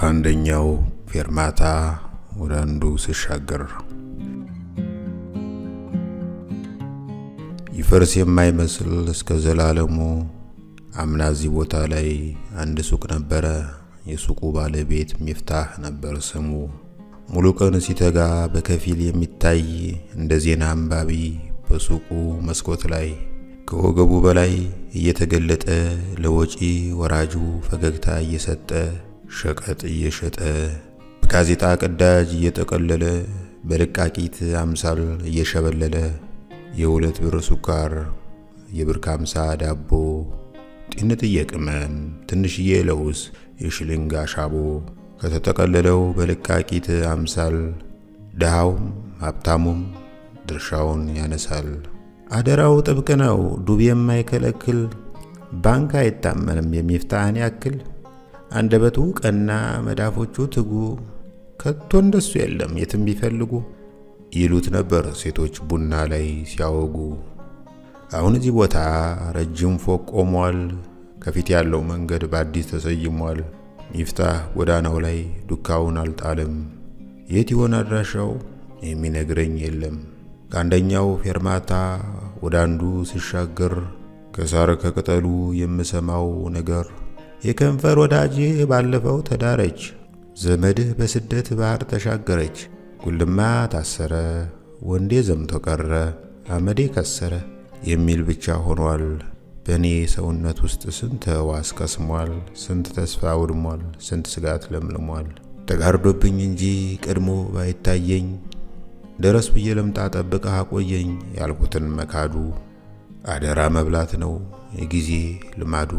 ከአንደኛው ፌርማታ ወደ አንዱ ሲሻገር ይፈርስ የማይመስል እስከ ዘላለሙ አምና እዚህ ቦታ ላይ አንድ ሱቅ ነበረ። የሱቁ ባለቤት ሚፍታህ ነበር ስሙ። ሙሉ ቀን ሲተጋ በከፊል የሚታይ እንደ ዜና አንባቢ በሱቁ መስኮት ላይ ከወገቡ በላይ እየተገለጠ ለወጪ ወራጁ ፈገግታ እየሰጠ ሸቀጥ እየሸጠ በጋዜጣ ቅዳጅ እየጠቀለለ በልቃቂት አምሳል እየሸበለለ የሁለት ብር ሱካር የብር 50 ዳቦ ጢንጥዬ ቅመም ትንሽዬ ለውዝ የሽልንግ አሻቦ ከተጠቀለለው በልቃቂት አምሳል ደሃውም ሀብታሙም ድርሻውን ያነሳል። አደራው ጥብቅ ነው ዱብ የማይከለክል ባንክ አይታመንም የሚፍታህን ያክል አንደበቱ ቀና መዳፎቹ ትጉ ከቶ እንደሱ የለም የትም ቢፈልጉ ይሉት ነበር ሴቶች ቡና ላይ ሲያወጉ። አሁን እዚህ ቦታ ረጅም ፎቅ ቆሟል። ከፊት ያለው መንገድ በአዲስ ተሰይሟል። ሚፍታህ ጎዳናው ላይ ዱካውን አልጣልም። የት ይሆን አድራሻው የሚነግረኝ የለም። ከአንደኛው ፌርማታ ወደ አንዱ ሲሻገር ከሳር ከቅጠሉ የምሰማው ነገር የከንፈር ወዳጄ ባለፈው ተዳረች፣ ዘመድህ በስደት ባህር ተሻገረች፣ ጉልማ ታሰረ፣ ወንዴ ዘምቶ ቀረ፣ አመዴ ከሰረ የሚል ብቻ ሆኗል። በእኔ ሰውነት ውስጥ ስንት ሕዋስ ቀስሟል፣ ስንት ተስፋ ውድሟል፣ ስንት ስጋት ለምልሟል። ተጋርዶብኝ እንጂ ቀድሞ ባይታየኝ ደረስ ብዬ ለምጣ ጠብቀህ አቆየኝ ያልኩትን መካዱ አደራ መብላት ነው የጊዜ ልማዱ።